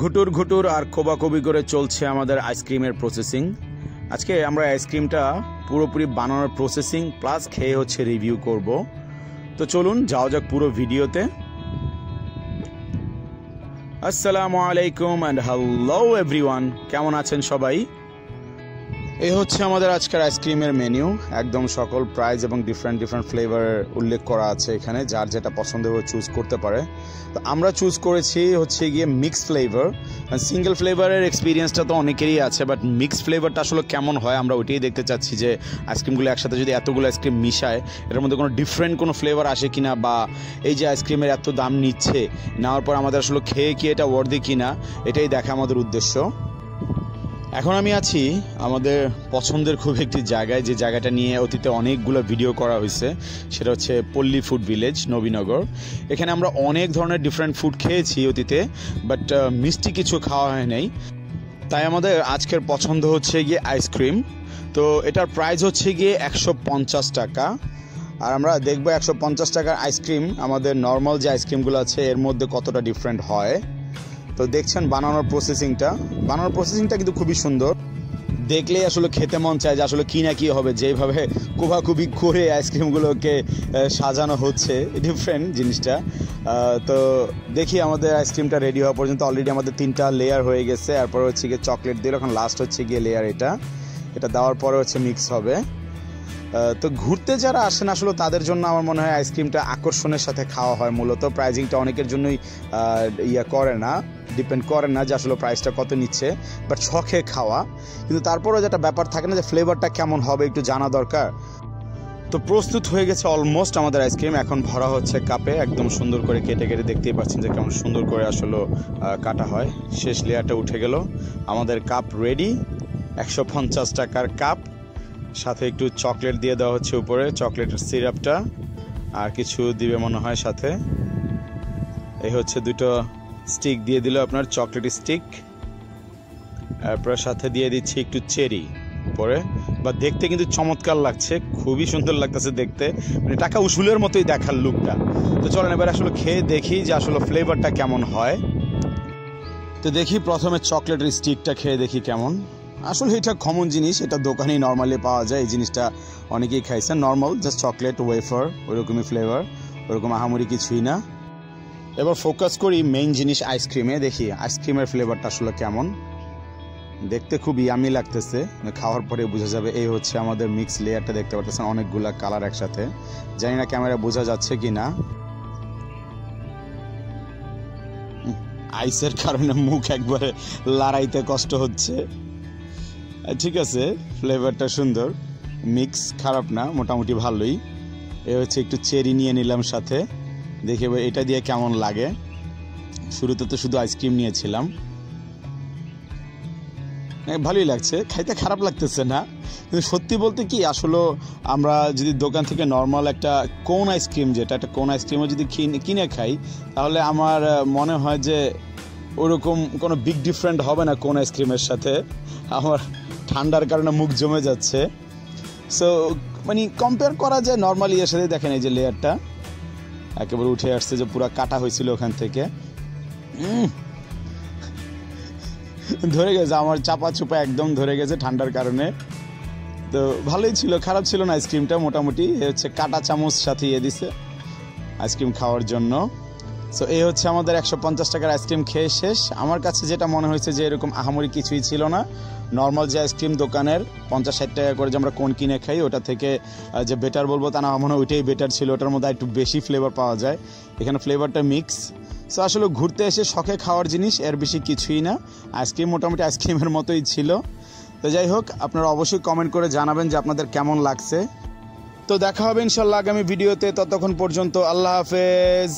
ঘুটুর ঘুটুর আর কোবাকবি করে চলছে আমাদের আইসক্রিমের প্রসেসিং। আজকে আমরা আইসক্রিমটা পুরোপুরি বানানোর প্রসেসিং প্লাস খেয়ে হচ্ছে রিভিউ করব। তো চলুন যাওয়া যাক পুরো ভিডিওতে। আসসালামু আলাইকুম অ্যান্ড হ্যালো এভরিওয়ান, কেমন আছেন সবাই? এই হচ্ছে আমাদের আজকের আইসক্রিমের মেনু। একদম সকল প্রাইস এবং ডিফারেন্ট ফ্লেভার উল্লেখ করা আছে এখানে, যার যেটা পছন্দ হবে চুজ করতে পারে। তো আমরা চুজ করেছি হচ্ছে গিয়ে মিক্স ফ্লেভার। সিঙ্গেল ফ্লেভারের এক্সপিরিয়েন্সটা তো অনেকেরই আছে, বাট মিক্স ফ্লেভারটা আসলে কেমন হয় আমরা ওইটাই দেখতে চাচ্ছি, যে আইসক্রিমগুলো একসাথে যদি এতগুলো আইসক্রিম মিশায় এটার মধ্যে কোনো ডিফারেন্ট কোনো ফ্লেভার আসে কিনা, বা এই যে আইসক্রিমের এত দাম নিচ্ছে, নেওয়ার পর আমাদের আসলে খেয়ে কি এটা ওয়ার্দি কিনা, এটাই দেখা আমাদের উদ্দেশ্য। এখন আমি আছি আমাদের পছন্দের খুব একটি জায়গায়, যে জায়গাটা নিয়ে অতীতে অনেকগুলো ভিডিও করা হয়েছে, সেটা হচ্ছে পল্লী ফুড ভিলেজ, নবীনগর। এখানে আমরা অনেক ধরনের ডিফারেন্ট ফুড খেয়েছি অতীতে, বাট মিষ্টি কিছু খাওয়া হয় নাই। তাই আমাদের আজকের পছন্দ হচ্ছে গিয়ে আইসক্রিম। তো এটার প্রাইস হচ্ছে গিয়ে 150 টাকা। আর আমরা দেখবো 150 টাকার আইসক্রিম আমাদের নর্মাল যে আইসক্রিমগুলো আছে এর মধ্যে কতটা ডিফারেন্ট হয়। তো দেখছেন বানানোর প্রসেসিংটা কিন্তু খুবই সুন্দর, দেখলেই আসলে খেতে মন চায় যে আসলে কি না কি হবে। যেভাবে কোবাকুবি করে আইসক্রিমগুলোকে সাজানো হচ্ছে, ডিফারেন্ট জিনিসটা। তো দেখি আমাদের আইসক্রিমটা রেডি হওয়া পর্যন্ত অলরেডি আমাদের 3টা লেয়ার হয়ে গেছে। এরপর হচ্ছে গিয়ে চকলেট দিল, এখন লাস্ট হচ্ছে গিয়ে লেয়ার এটা দেওয়ার পরে হচ্ছে মিক্স হবে। তো ঘুরতে যারা আসেন আসলে তাদের জন্য আমার মনে হয় আইসক্রিমটা আকর্ষণের সাথে খাওয়া হয়। মূলত প্রাইজিংটা অনেকের জন্যই ডিপেন্ড করে না যে আসলে প্রাইসটা কত নিচ্ছে, বাট শখে খাওয়া। কিন্তু তারপরেও যেটা ব্যাপার থাকে না, যে ফ্লেভারটা কেমন হবে একটু জানা দরকার। তো প্রস্তুত হয়ে গেছে অলমোস্ট আমাদের আইসক্রিম। এখন ভরা হচ্ছে কাপে, একদম সুন্দর করে কেটে দেখতেই পাচ্ছেন যে কেমন সুন্দর করে আসলে কাটা হয়। শেষ লেয়ারটা উঠে গেল, আমাদের কাপ রেডি। 150 টাকার কাপ, সাথে একটু চকলেট দিয়ে দেওয়া হচ্ছে উপরে, চকলেটের সিরাপটা, আর কিছু দিবে মনে হয় সাথে। এই হচ্ছে 2টো স্টিক দিয়ে দিল, আপনার চকলেট স্টিক। তারপর সাথে দিয়ে দিচ্ছি একটু চেরি পরে। বা দেখতে কিন্তু চমৎকার লাগছে, খুবই সুন্দর লাগতেছে দেখতে, মানে টাকা উসুলের মতোই দেখার লুকটা। তো চলেন এবার আসলে খেয়ে দেখি যে আসলে ফ্লেভারটা কেমন হয়। তো দেখি প্রথমে চকলেটের স্টিকটা খেয়ে দেখি কেমন। আসলে এটা কমন জিনিস, এটা দোকানেই নর্মালি পাওয়া যায়। এই জিনিসটা অনেকেই খাইছেন, নর্মাল জাস্ট চকলেট ওয়েফার, ওইরকমই ফ্লেভার, ওরকম আহামরি কিছুই না। এবার ফোকাস করি মেইন জিনিস আইসক্রিমে, দেখি আইসক্রিমের ফ্লেভারটা আসলে কেমন। দেখতে খুব ইয়ামি লাগতেছে, খাওয়ার পরে বোঝা যাবে। এই হচ্ছে আমাদের মিক্স লেয়ারটা, দেখতে পাচ্ছেন অনেকগুলা কালার একসাথে। জানি না ক্যামেরা বোঝা যাচ্ছে কি না, আইসের কারণে মুখ একবারে লড়াইতে কষ্ট হচ্ছে। ঠিক আছে, ফ্লেভারটা সুন্দর, মিক্স খারাপ না, মোটামুটি ভালোই। এ হচ্ছে একটু চেরি নিয়ে নিলাম সাথে, দেখে এটা দিয়ে কেমন লাগে। শুরুতে তো শুধু আইসক্রিম নিয়েছিলাম, ভালোই লাগছে, খাইতে খারাপ লাগতেছে না। কিন্তু সত্যি বলতে কি, আসলে আমরা যদি দোকান থেকে নর্মাল একটা কোন আইসক্রিম, যেটা একটা কোন আইসক্রিমও যদি কিনে খাই, তাহলে আমার মনে হয় যে ওরকম কোনো বিগ ডিফারেন্ট হবে না কোন আইসক্রিমের সাথে। আমার ঠান্ডার কারণে মুখ জমে যাচ্ছে। সো মানে কম্পেয়ার করা যায় নর্মালি এর সাথে। দেখেন এই যে লেয়ারটা একেবারে উঠে আসছে, যে পুরো কাটা হয়েছিল ওখান থেকে, ধরে গেছে আমার চাপা চুপা, একদম ধরে গেছে ঠান্ডার কারণে। তো ভালোই ছিল, খারাপ ছিল না আইসক্রিমটা মোটামুটি। এ হচ্ছে কাটা চামচ সাথে দিছে আইসক্রিম খাওয়ার জন্য। সো এই হচ্ছে আমাদের 150 টাকার আইসক্রিম খেয়ে শেষ। আমার কাছে যেটা মনে হয়েছে যে এরকম আহামরি কিছুই ছিল না। নর্মাল যে আইসক্রিম দোকানের 50-60 টাকা করে যে আমরা কোন কিনে খাই, ওটা থেকে যে বেটার বলবো তা না, আমার মনে হয় ওইটাই বেটার ছিল। ওটার মধ্যে একটু বেশি ফ্লেভার পাওয়া যায়, এখানে ফ্লেভারটা মিক্স। সো আসলে ঘুরতে এসে শখে খাওয়ার জিনিস, এর বেশি কিছুই না। আইসক্রিম মোটামুটি আইসক্রিমের মতোই ছিল। তো যাই হোক, আপনারা অবশ্যই কমেন্ট করে জানাবেন যে আপনাদের কেমন লাগছে। তো দেখা হবে ইনশাল্লাহ আগামী ভিডিওতে, ততক্ষণ পর্যন্ত আল্লাহ হাফেজ।